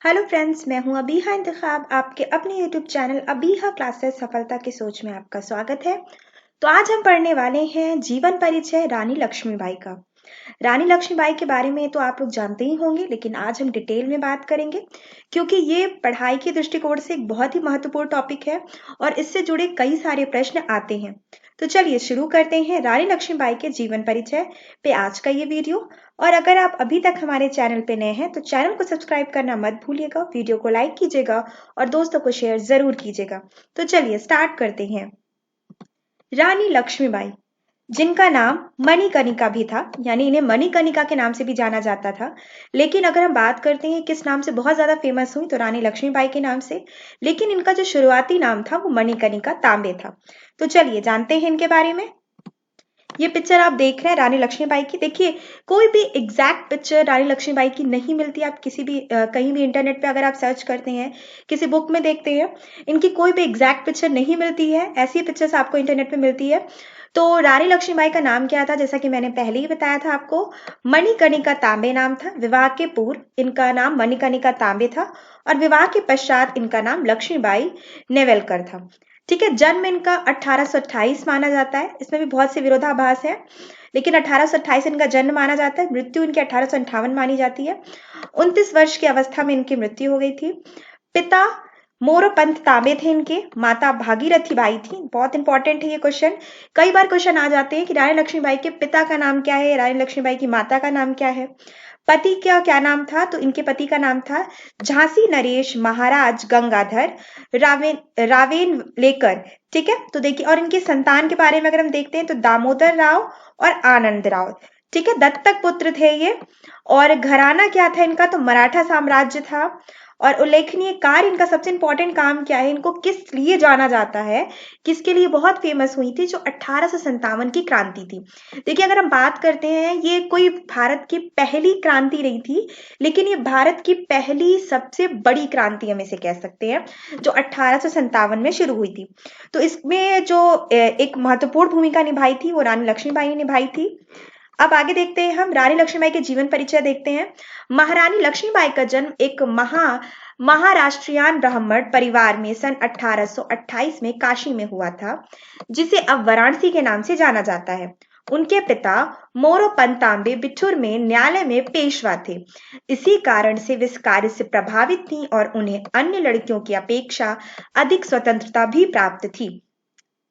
Hello friends, मैं हूं अबीहा इंतखाब। आपके अपने यूट्यूब चैनल अबीहा क्लासेस सफलता की सोच में आपका स्वागत है। तो आज हम पढ़ने वाले हैं जीवन परिचय रानी लक्ष्मीबाई का। रानी लक्ष्मीबाई के बारे में तो आप लोग जानते ही होंगे, लेकिन आज हम डिटेल में बात करेंगे क्योंकि ये पढ़ाई के दृष्टिकोण से एक बहुत ही महत्वपूर्ण टॉपिक है और इससे जुड़े कई सारे प्रश्न आते हैं। तो चलिए शुरू करते हैं रानी लक्ष्मीबाई के जीवन परिचय पे आज का ये वीडियो। और अगर आप अभी तक हमारे चैनल पे नए हैं तो चैनल को सब्सक्राइब करना मत भूलिएगा, वीडियो को लाइक कीजिएगा और दोस्तों को शेयर जरूर कीजिएगा। तो चलिए स्टार्ट करते हैं। रानी लक्ष्मीबाई, जिनका नाम मणिकर्णिका भी था, यानी इन्हें मणिकर्णिका के नाम से भी जाना जाता था। लेकिन अगर हम बात करते हैं किस नाम से बहुत ज्यादा फेमस हुई, तो रानी लक्ष्मीबाई के नाम से। लेकिन इनका जो शुरुआती नाम था वो मणिकर्णिका तांबे था। तो चलिए जानते हैं इनके बारे में। ये पिक्चर आप देख रहे हैं रानी लक्ष्मीबाई की। देखिए, कोई भी एग्जैक्ट पिक्चर रानी लक्ष्मीबाई की नहीं मिलती। आप किसी भी कहीं भी इंटरनेट पे अगर आप सर्च करते हैं, किसी बुक में देखते हैं, इनकी कोई भी एग्जैक्ट पिक्चर नहीं मिलती है। ऐसी पिक्चर्स आपको इंटरनेट पे मिलती है। तो रानी लक्ष्मीबाई का नाम क्या था, जैसा कि मैंने पहले ही बताया था आपको, मणिकर्णिका तांबे नाम था। विवाह के पूर्व इनका नाम मणिकर्णिका तांबे था और विवाह के पश्चात इनका नाम लक्ष्मीबाई नेवलकर था। ठीक है। जन्म इनका 1828 माना जाता है। इसमें भी बहुत से विरोधाभास है, लेकिन 1828 इनका जन्म माना जाता है। मृत्यु इनकी 1858 मानी जाती है। 29 वर्ष की अवस्था में इनकी मृत्यु हो गई थी। पिता मोरोपंत तांबे थे इनके, माता भागीरथी बाई थी। बहुत इंपॉर्टेंट है ये क्वेश्चन। कई बार क्वेश्चन आ जाते हैं कि रानी लक्ष्मीबाई के पिता का नाम क्या है, रानी लक्ष्मीबाई की माता का नाम क्या है। पति का क्या नाम था, तो इनके पति का नाम था झांसी नरेश महाराज गंगाधर रावेन लेकर। ठीक है। तो देखिए, और इनके संतान के बारे में अगर हम देखते हैं तो दामोदर राव और आनंद राव। ठीक है, दत्तक पुत्र थे ये। और घराना क्या था इनका, तो मराठा साम्राज्य था। और उल्लेखनीय कार्य, इनका सबसे इंपॉर्टेंट काम क्या है, इनको किस लिए जाना जाता है, किसके लिए बहुत फेमस हुई थी, जो 1857 की क्रांति थी। देखिए, अगर हम बात करते हैं, ये कोई भारत की पहली क्रांति नहीं थी, लेकिन ये भारत की पहली सबसे बड़ी क्रांति हम इसे कह सकते हैं, जो 1857 में शुरू हुई थी। तो इसमें जो एक महत्वपूर्ण भूमिका निभाई थी वो रानी लक्ष्मीबाई ने निभाई थी। अब आगे देखते हैं, हम रानी लक्ष्मीबाई के जीवन परिचय देखते हैं। महारानी लक्ष्मीबाई का जन्म एक महाराष्ट्रियन ब्राह्मण परिवार में सन 1828 में काशी में हुआ था, जिसे अब वाराणसी के नाम से जाना जाता है। उनके पिता मोरोपंत तांबे बिठूर में न्यायालय में पेशवा थे। इसी कारण से वे इस कार्य से प्रभावित थीं और उन्हें अन्य लड़कियों की अपेक्षा अधिक स्वतंत्रता भी प्राप्त थी।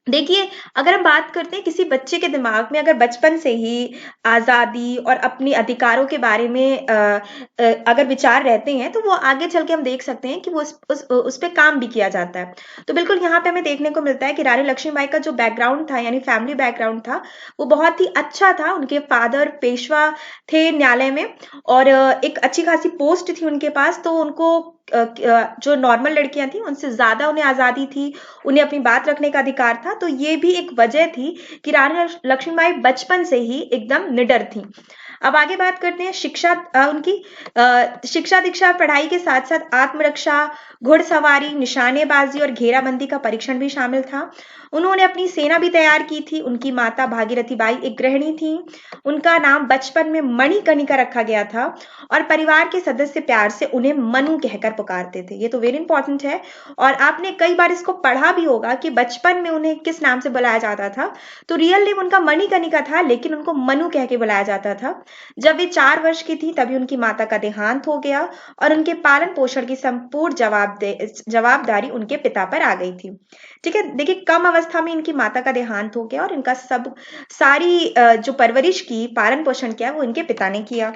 देखिए, अगर हम बात करते हैं किसी बच्चे के दिमाग में अगर बचपन से ही आजादी और अपने अधिकारों के बारे में अगर विचार रहते हैं, तो वो आगे चल के हम देख सकते हैं कि वो उस पे काम भी किया जाता है। तो बिल्कुल यहाँ पे हमें देखने को मिलता है कि रानी लक्ष्मीबाई का जो बैकग्राउंड था, यानी फैमिली बैकग्राउंड था, वो बहुत ही अच्छा था। उनके फादर पेशवा थे न्यायालय में, और एक अच्छी खासी पोस्ट थी उनके पास। तो उनको जो नॉर्मल लड़कियां थी उनसे ज्यादा उन्हें आजादी थी, उन्हें अपनी बात रखने का अधिकार था। तो ये भी एक वजह थी कि रानी लक्ष्मीबाई बचपन से ही एकदम निडर थी। अब आगे बात करते हैं शिक्षा, उनकी शिक्षा दीक्षा पढ़ाई के साथ साथ आत्मरक्षा, घुड़सवारी, निशानेबाजी और घेराबंदी का परीक्षण भी शामिल था। उन्होंने अपनी सेना भी तैयार की थी। उनकी माता भागीरथी बाई एक गृहिणी थी। उनका नाम बचपन में मणिकर्णिका रखा गया था और परिवार के सदस्य प्यार से उन्हें मनु कहकर पुकारते थे। ये तो वेरी इंपॉर्टेंट है। और आपने कई बार इसको पढ़ा भी होगा कि बचपन में उन्हें किस नाम से बुलाया जाता था। तो रियल नेम उनका मणिकर्णिका था, लेकिन उनको मनु कह के बुलाया जाता था। जब वे 4 वर्ष की थी तभी उनकी माता का देहांत हो गया और उनके पालन पोषण की संपूर्ण जवाबदारी उनके पिता पर आ गई थी। ठीक है। देखिए, कम अवस्था में इनकी माता का देहांत हो गया और इनका सारी जो परवरिश की, पालन पोषण किया, वो इनके पिता ने किया।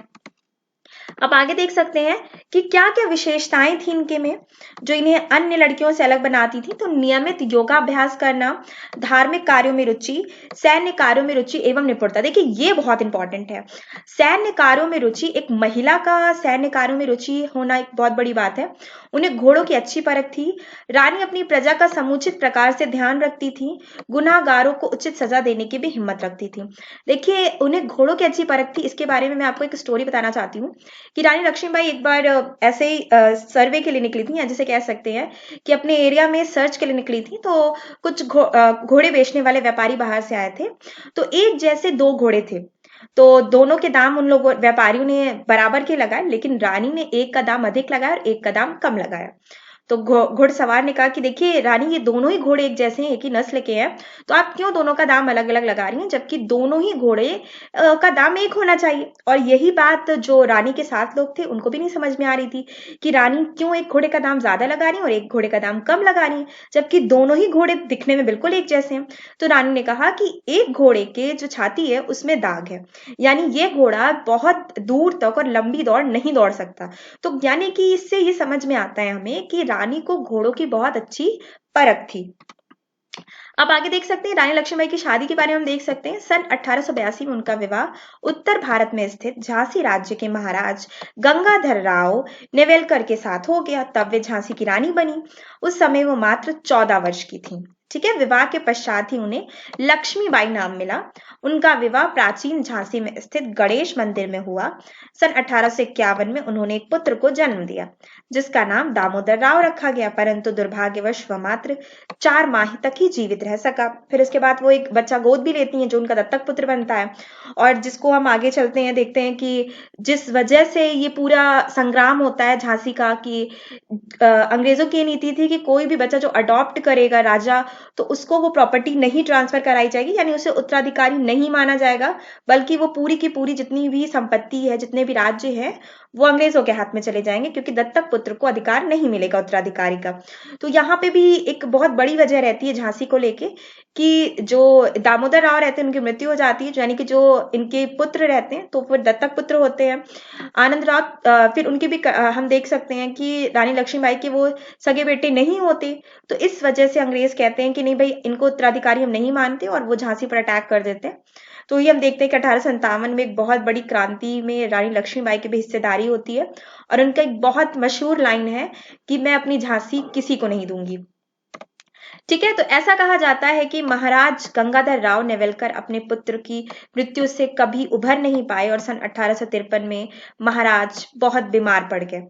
अब आगे देख सकते हैं कि क्या क्या विशेषताएं थी इनके में जो इन्हें अन्य लड़कियों से अलग बनाती थी। तो नियमित योगाभ्यास करना, धार्मिक कार्यों में रुचि, सैन्य कार्यों में रुचि एवं निपुणता। देखिए, ये बहुत इंपॉर्टेंट है। सैन्य कार्यों में रुचि, एक महिला का सैन्य कार्यों में रुचि होना एक बहुत बड़ी बात है। उन्हें घोड़ों की अच्छी परख थी। रानी अपनी प्रजा का समुचित प्रकार से ध्यान रखती थी। गुनाहगारों को उचित सजा देने की भी हिम्मत रखती थी। देखिए, उन्हें घोड़ों की अच्छी परख थी। इसके बारे में मैं आपको एक स्टोरी बताना चाहती हूँ कि रानी लक्ष्मीबाई एक बार ऐसे ही सर्वे के लिए निकली थी, या जिसे कह सकते हैं कि अपने एरिया में सर्च के लिए निकली थी। तो कुछ घोड़े बेचने वाले व्यापारी बाहर से आए थे। तो एक जैसे 2 घोड़े थे। तो दोनों के दाम उन लोगों व्यापारियों ने बराबर के लगाए, लेकिन रानी ने एक का दाम अधिक लगाया और एक का दाम कम लगाया। तो घुड़सवार ने कहा कि देखिए रानी, ये दोनों ही घोड़े एक जैसे हैं, एक ही नस्ल के हैं, तो आप क्यों दोनों का दाम अलग अलग लगा रही हैं, जबकि दोनों ही घोड़े का दाम एक होना चाहिए। और यही बात जो रानी के साथ लोग थे उनको भी नहीं समझ में आ रही थी कि रानी क्यों एक घोड़े का दाम ज्यादा लगा रही है और एक घोड़े का दाम कम लगा रही है, जबकि दोनों ही घोड़े दिखने में बिल्कुल एक जैसे हैं। तो रानी ने कहा कि एक घोड़े के जो छाती है उसमें दाग है, यानी ये घोड़ा बहुत दूर तक और लंबी दौड़ नहीं दौड़ सकता। तो यानी कि इससे ये समझ में आता है हमें कि रानी को घोड़ों की बहुत अच्छी परख थी। अब आगे देख सकते हैं रानी लक्ष्मीबाई की शादी के बारे में हम देख सकते हैं। सन 1882 में उनका विवाह उत्तर भारत में स्थित झांसी राज्य के महाराज गंगाधर राव नेवेलकर के साथ हो गया। तब वे झांसी की रानी बनी। उस समय वो मात्र 14 वर्ष की थी। ठीक है, विवाह के पश्चात ही उन्हें लक्ष्मीबाई नाम मिला। उनका विवाह प्राचीन झांसी में स्थित गणेश मंदिर में हुआ। सन 1851 में उन्होंने एक पुत्र को जन्म दिया जिसका नाम दामोदर राव रखा गया, परंतु दुर्भाग्यवश वह मात्र 4 माह तक ही जीवित रह सका। फिर इसके बाद वो एक बच्चा गोद भी लेती हैं जो उनका दत्तक पुत्र बनता है, और जिसको हम आगे चलते हैं देखते हैं कि जिस वजह से ये पूरा संग्राम होता है झांसी का, कि अंग्रेजों की नीति थी कि कोई भी बच्चा जो अडॉप्ट करेगा राजा, तो उसको वो प्रॉपर्टी नहीं ट्रांसफर कराई जाएगी, यानी उसे उत्तराधिकारी नहीं माना जाएगा, बल्कि वो पूरी की पूरी जितनी भी संपत्ति है, जितने भी राज्य हैं, वो अंग्रेजों के हाथ में चले जाएंगे, क्योंकि दत्तक पुत्र को अधिकार नहीं मिलेगा उत्तराधिकारी का। तो यहाँ पे भी एक बहुत बड़ी वजह रहती है झांसी को लेके, कि जो दामोदर राव रहते हैं उनकी मृत्यु हो जाती है, यानी कि जो इनके पुत्र रहते हैं तो फिर दत्तक पुत्र होते हैं। आनंद राव फिर उनके भी हम देख सकते हैं कि रानी लक्ष्मीबाई के वो सगे बेटे नहीं होते, तो इस वजह से अंग्रेज कहते हैं कि नहीं भाई, इनको उत्तराधिकारी हम नहीं मानते, और वो झांसी पर अटैक कर देते हैं। तो ये हम देखते हैं कि 1857 में एक बहुत बड़ी क्रांति में रानी लक्ष्मीबाई की भी हिस्सेदारी होती है, और उनका एक बहुत मशहूर लाइन है कि मैं अपनी झांसी किसी को नहीं दूंगी। ठीक है, तो ऐसा कहा जाता है कि महाराज गंगाधर राव नेवेलकर अपने पुत्र की मृत्यु से कभी उभर नहीं पाए, और सन 1853 में महाराज बहुत बीमार पड़ गए।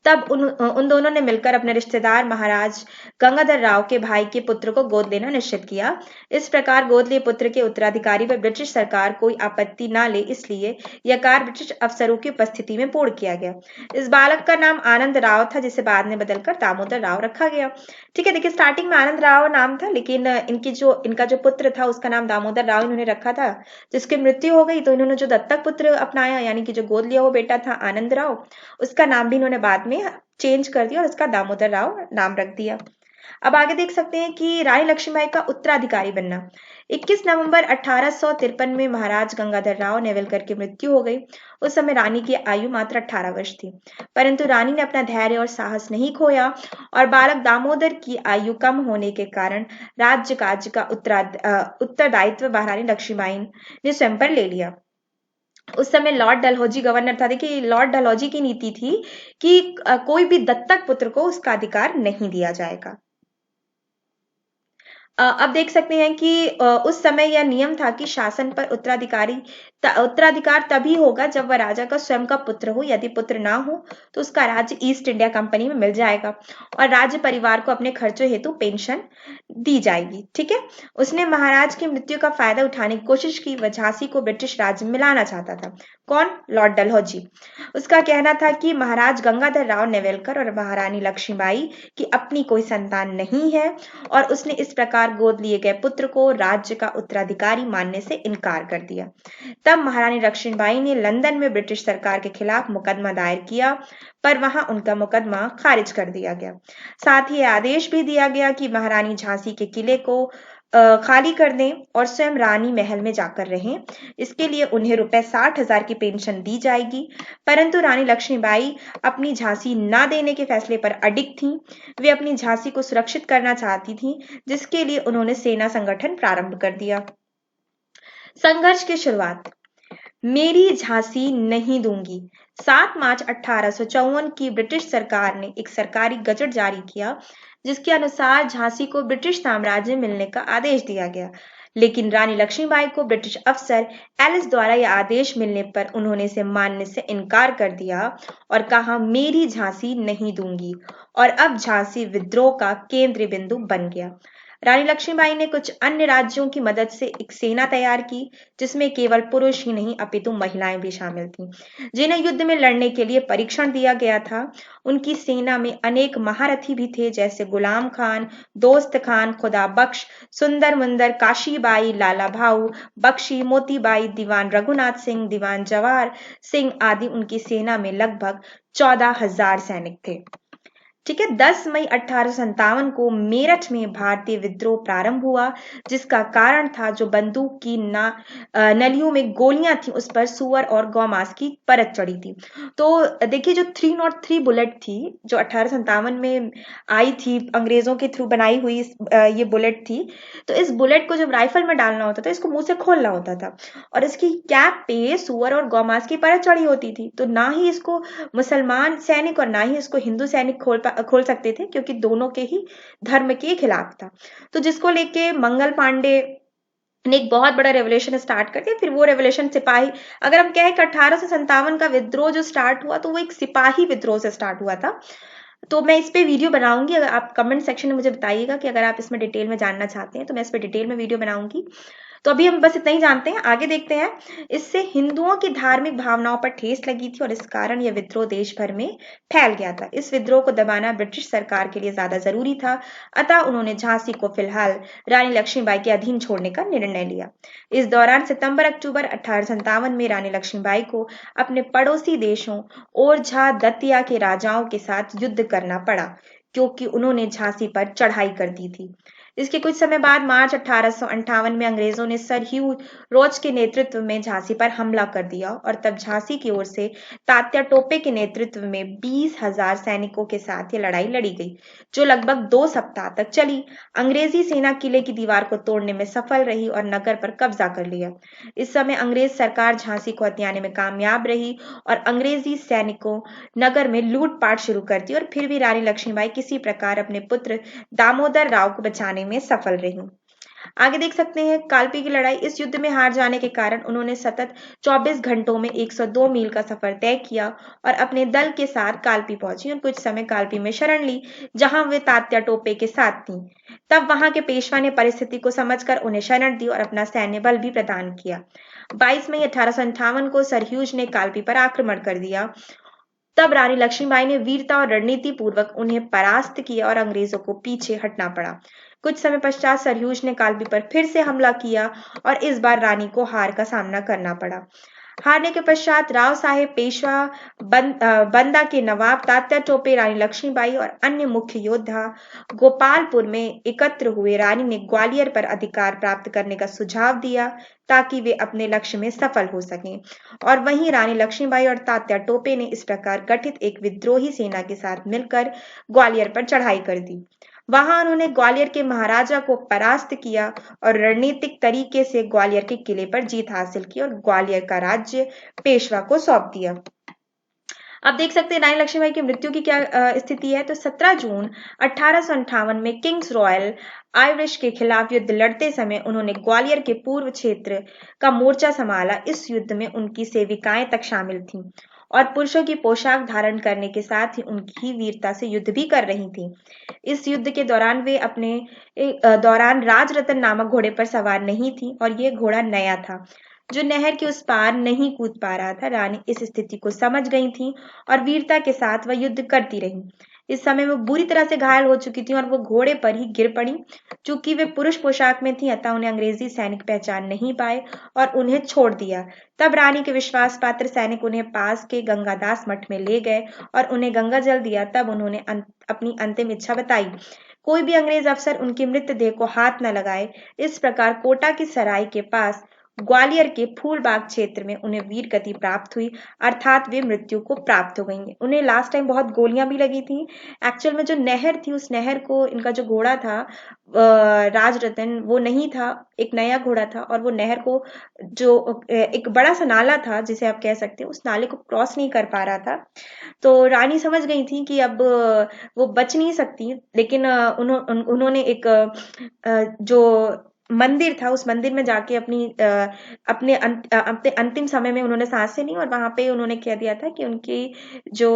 तब उन दोनों ने मिलकर अपने रिश्तेदार महाराज गंगाधर राव के भाई के पुत्र को गोद लेना निश्चित किया। इस प्रकार गोद लिए पुत्र के उत्तराधिकारी पर ब्रिटिश सरकार कोई आपत्ति न ले, इसलिए यह कार्य ब्रिटिश अफसरों की उपस्थिति में पूर्ण किया गया। इस बालक का नाम आनंद राव था, जिसे बाद में बदलकर दामोदर राव रखा गया। ठीक है, देखिए स्टार्टिंग में आनंद राव नाम था, लेकिन इनका जो पुत्र था उसका नाम दामोदर राव इन्होंने रखा था। जिसकी मृत्यु हो गई तो इन्होंने जो दत्तक पुत्र अपनाया, यानी कि जो गोद लिया वो बेटा था आनंद राव, उसका नाम भी इन्होंने बाद में चेंज कर दिया और उसका दामोदर राव नाम रख दिया। अब आगे देख सकते हैं कि रानी लक्ष्मीबाई का उत्तराधिकारी बनना। 21 नवंबर 1853 में महाराज गंगाधर राव नेवेलकर की मृत्यु हो गई। उस समय रानी की आयु मात्र 18 वर्ष थी, परंतु रानी ने अपना धैर्य और साहस नहीं खोया, और बालक दामोदर की आयु कम होने के कारण राज्य काज का उत्तरदायित्व महारानी लक्ष्मीबाई ने स्वयं पर ले लिया। उस समय लॉर्ड डलहौजी गवर्नर था। देखिए लॉर्ड डलहौजी की नीति थी कि कोई भी दत्तक पुत्र को उसका अधिकार नहीं दिया जाएगा। अब देख सकते हैं कि उस समय यह नियम था कि शासन पर उत्तराधिकार तभी होगा जब वह राजा का स्वयं का पुत्र हो। यदि पुत्र ना हो तो उसका राज्य ईस्ट इंडिया कंपनी में मिल जाएगा, और राज्य परिवार को अपने खर्चों हेतु पेंशन दी जाएगी। ठीक है, उसने महाराज की मृत्यु का फायदा उठाने की कोशिश की। वह झांसी को ब्रिटिश राज्य में मिलाना चाहता था। कौन? लॉर्ड डलहौजी। उसका कहना था कि महाराज गंगाधर राव नेवेलकर और महारानी लक्ष्मीबाई की अपनी कोई संतान नहीं है, और उसने इस प्रकार गोद लिए गए पुत्र को राज्य का उत्तराधिकारी मानने से इनकार कर दिया। तब महारानी लक्ष्मीबाई ने लंदन में ब्रिटिश सरकार के खिलाफ मुकदमा दायर किया, पर वहां उनका मुकदमा खारिज कर दिया गया। साथ ही आदेश भी दिया गया कि महारानी झांसी के किले को खाली कर दें और स्वयं रानी महल में जाकर रहें। इसके लिए उन्हें ₹60,000 की पेंशन दी जाएगी, परंतु रानी लक्ष्मीबाई अपनी झांसी न देने के फैसले पर अडिग थीं। वे अपनी झांसी को सुरक्षित करना चाहती थीं, जिसके लिए उन्होंने सेना संगठन प्रारंभ कर दिया। संघर्ष की शुरुआत। मेरी झांसी नहीं दूंगी। 7 मार्च 1854 की ब्रिटिश सरकार ने एक सरकारी गजट जारी किया, जिसके अनुसार झांसी को ब्रिटिश साम्राज्य मिलने का आदेश दिया गया। लेकिन रानी लक्ष्मीबाई को ब्रिटिश अफसर एलिस द्वारा यह आदेश मिलने पर उन्होंने इसे मानने से इनकार कर दिया और कहा, मेरी झांसी नहीं दूंगी। और अब झांसी विद्रोह का केंद्र बिंदु बन गया। रानी लक्ष्मीबाई ने कुछ अन्य राज्यों की मदद से एक सेना तैयार की, जिसमें केवल पुरुष ही नहीं अपितु महिलाएं भी शामिल थीं, जिन्हें युद्ध में लड़ने के लिए परीक्षण दिया गया था। उनकी सेना में अनेक महारथी भी थे, जैसे गुलाम खान, दोस्त खान, खुदा बख्श, सुंदर मुंदर, काशीबाई, लाला भाऊ, बख्शी, मोतीबाई, दीवान रघुनाथ सिंह, दीवान जवाहर सिंह आदि। उनकी सेना में लगभग 14,000 सैनिक थे। ठीक है, 10 मई 1857 को मेरठ में भारतीय विद्रोह प्रारंभ हुआ, जिसका कारण था जो बंदूक की नलियों में गोलियां थी, उस पर सुअर और गौमांस की परत चढ़ी थी। तो देखिए, जो 303 बुलेट थी, जो 1857 में आई थी, अंग्रेजों के थ्रू बनाई हुई ये बुलेट थी। तो इस बुलेट को जब राइफल में डालना होता था, इसको मुंह से खोलना होता था, और इसकी कैप पे सुअर और गौमांस की परत चढ़ी होती थी। तो ना ही इसको मुसलमान सैनिक और ना ही इसको हिंदू सैनिक खोल सकते थे, क्योंकि दोनों के ही धर्म के खिलाफ था। तो जिसको लेके मंगल पांडे ने एक बहुत बड़ा रेवोल्यूशन स्टार्ट कर दिया। फिर वो रेवोल्यूशन सिपाही, अगर हम कहें कि 1857 का विद्रोह जो स्टार्ट हुआ, तो वो एक सिपाही विद्रोह से स्टार्ट हुआ था। तो मैं इस पे वीडियो बनाऊंगी, अगर आप कमेंट सेक्शन में मुझे बताइएगा कि अगर आप इसमें डिटेल में जानना चाहते हैं, तो मैं इस पे डिटेल में वीडियो बनाऊंगी। तो अभी हम बस इतना ही जानते हैं, आगे देखते हैं। इससे हिंदुओं की धार्मिक भावनाओं पर ठेस लगी थी, और इस कारण यह विद्रोह देश भर में फैल गया था। इस विद्रोह को दबाना ब्रिटिश सरकार के लिए ज्यादा जरूरी था, अतः उन्होंने झांसी को फिलहाल रानी लक्ष्मीबाई के अधीन छोड़ने का निर्णय लिया। इस दौरान सितंबर अक्टूबर 1857 में रानी लक्ष्मीबाई को अपने पड़ोसी देशों ओरछा दतिया के राजाओं के साथ युद्ध करना पड़ा, क्योंकि उन्होंने झांसी पर चढ़ाई कर दी थी। इसके कुछ समय बाद मार्च 1858 में अंग्रेजों ने सर ह्यू रोज के नेतृत्व में झांसी पर हमला कर दिया, और तब झांसी की ओर से तात्या टोपे के नेतृत्व में 20,000 सैनिकों के साथ ये लड़ाई लड़ी गई, जो लगभग 2 सप्ताह तक चली। अंग्रेजी सेना किले की दीवार को तोड़ने में सफल रही और नगर पर कब्जा कर लिया। इस समय अंग्रेज सरकार झांसी को हथियाने में कामयाब रही, और अंग्रेजी सैनिकों नगर में लूटपाट शुरू कर दी, और फिर भी रानी लक्ष्मीबाई किसी प्रकार अपने पुत्र दामोदर राव को बचाने में सफल रही। आगे देख सकते हैं, कालपी की लड़ाई। इस युद्ध में हार जाने के कारण उन्होंने सतत 24 घंटों में 102 मील का सफर तय किया और अपने दल के साथ कालपी पहुंची, और कुछ समय कालपी में शरण ली, जहां वे तात्या टोपे के साथ थीं। तब वहां के पेशवा ने परिस्थिति को समझकर उन्हें शरण दी और अपना सैन्य बल भी प्रदान किया। 22 मई 1858 को सर ह्यूज ने कालपी पर आक्रमण कर दिया। तब रानी लक्ष्मीबाई ने वीरता और रणनीति पूर्वक उन्हें परास्त किया और अंग्रेजों को पीछे हटना पड़ा। कुछ समय पश्चात सर ह्यूज ने कालपी पर फिर से हमला किया, और इस बार रानी को हार का सामना करना पड़ा। हारने के पश्चात राव साहेब पेशवा, बंदा के नवाब तात्या टोपे, रानी लक्ष्मीबाई और अन्य मुख्य योद्धा गोपालपुर में एकत्र हुए। रानी ने ग्वालियर पर अधिकार प्राप्त करने का सुझाव दिया, ताकि वे अपने लक्ष्य में सफल हो सकें, और वहीं रानी लक्ष्मीबाई और तात्या टोपे ने इस प्रकार गठित एक विद्रोही सेना के साथ मिलकर ग्वालियर पर चढ़ाई कर दी। वहां उन्होंने ग्वालियर के महाराजा को परास्त किया और रणनीतिक तरीके से ग्वालियर के किले पर जीत हासिल की, और ग्वालियर का राज्य पेशवा को सौंप दिया। अब देख सकते हैं रानी लक्ष्मीबाई की मृत्यु की क्या स्थिति है। तो 17 जून 1858 में किंग्स रॉयल आयरिश के खिलाफ युद्ध लड़ते समय उन्होंने ग्वालियर के पूर्व क्षेत्र का मोर्चा संभाला। इस युद्ध में उनकी सेविकाएं तक शामिल थीं, और पुरुषों की पोशाक धारण करने के साथ ही उनकी वीरता से युद्ध भी कर रही थीं। इस युद्ध के दौरान वे अपने दौरान राजरतन नामक घोड़े पर सवार नहीं थी, और ये घोड़ा नया था, जो नहर के उस पार नहीं कूद पा रहा था। रानी इस स्थिति को समझ गई थी और वीरता के साथ वह युद्ध करती रही। इस समय वो बुरी तरह से घायल हो चुकी थी और वो घोड़े पर ही गिर पड़ी। चूंकि वे पुरुष पोशाक में थी, अतः उन्हें अंग्रेजी सैनिक पहचान नहीं पाए और उन्हें छोड़ दिया। तब रानी के विश्वास पात्र सैनिक उन्हें पास के गंगादास मठ में ले गए और उन्हें गंगा जल दिया। तब उन्होंने अपनी अंतिम इच्छा बताई, कोई भी अंग्रेज अफसर उनकी मृतदेह को हाथ न लगाए। इस प्रकार कोटा की सराय के पास ग्वालियर के फूलबाग क्षेत्र में उन्हें वीर गति प्राप्त हुई, अर्थात वे मृत्यु को प्राप्त हो गई। उन्हें लास्ट टाइम बहुत गोलियां भी लगी थी। एक्चुअल में जो नहर थी, उस नहर को इनका जो घोड़ा था राजरतन, वो नहीं था, एक नया घोड़ा था, और वो नहर को जो एक बड़ा सा नाला था जिसे आप कह सकते हैं, उस नाले को क्रॉस नहीं कर पा रहा था। तो रानी समझ गई थी कि अब वो बच नहीं सकती, लेकिन उन्होंने एक जो मंदिर था, उस मंदिर में जाके अपने अंतिम समय में उन्होंने सांसें ली, और वहां पे उन्होंने कह दिया था कि उनकी जो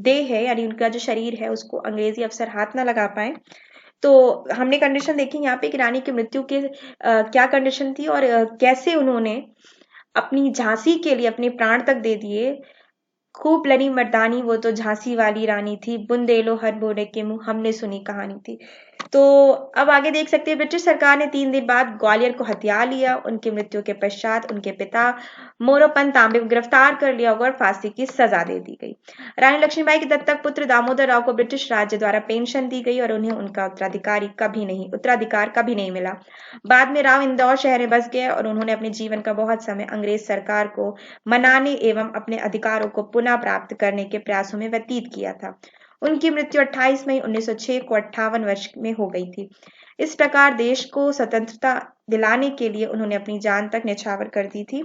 देह है, यानी उनका जो शरीर है, उसको अंग्रेजी अफसर हाथ ना लगा पाए। तो हमने कंडीशन देखी यहाँ पे कि रानी की मृत्यु के क्या कंडीशन थी और कैसे उन्होंने अपनी झांसी के लिए अपने प्राण तक दे दिए। खूब लड़ी मर्दानी वो तो झांसी वाली रानी थी, बुंदेलो हर बोले के मुंह हमने सुनी कहानी थी। तो अब आगे देख सकते हैं ब्रिटिश सरकार ने 3 दिन बाद ग्वालियर को हथिया लिया। उनकी मृत्यु के पश्चात उनके पिता मोरोपंत तांबे को गिरफ्तार कर लिया और फांसी की सजा दे दी गई। रानी लक्ष्मीबाई के दत्तक पुत्र दामोदर राव को ब्रिटिश राज्य द्वारा पेंशन दी गई और उन्हें उनका उत्तराधिकार कभी नहीं मिला। बाद में राव इंदौर शहर में बस गए और उन्होंने अपने जीवन का बहुत समय अंग्रेज सरकार को मनाने एवं अपने अधिकारों को पुनः प्राप्त करने के प्रयासों में व्यतीत किया था। उनकी मृत्यु 28 मई 1906 को 58 वर्ष में हो गई थी। इस प्रकार देश को स्वतंत्रता दिलाने के लिए उन्होंने अपनी जान तक न्यौछावर कर दी थी।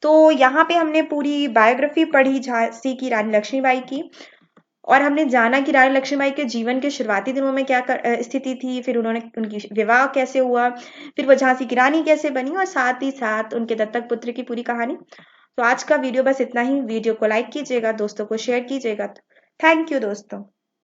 तो यहाँ पे हमने पूरी बायोग्राफी पढ़ी झांसी की रानी लक्ष्मीबाई की, और हमने जाना कि रानी लक्ष्मीबाई के जीवन के शुरुआती दिनों में क्या स्थिति थी, फिर उनकी विवाह कैसे हुआ, फिर वो झांसी की रानी कैसे बनी, और साथ ही साथ उनके दत्तक पुत्र की पूरी कहानी। तो आज का वीडियो बस इतना ही। वीडियो को लाइक कीजिएगा, दोस्तों को शेयर कीजिएगा। थैंक यू दोस्तों।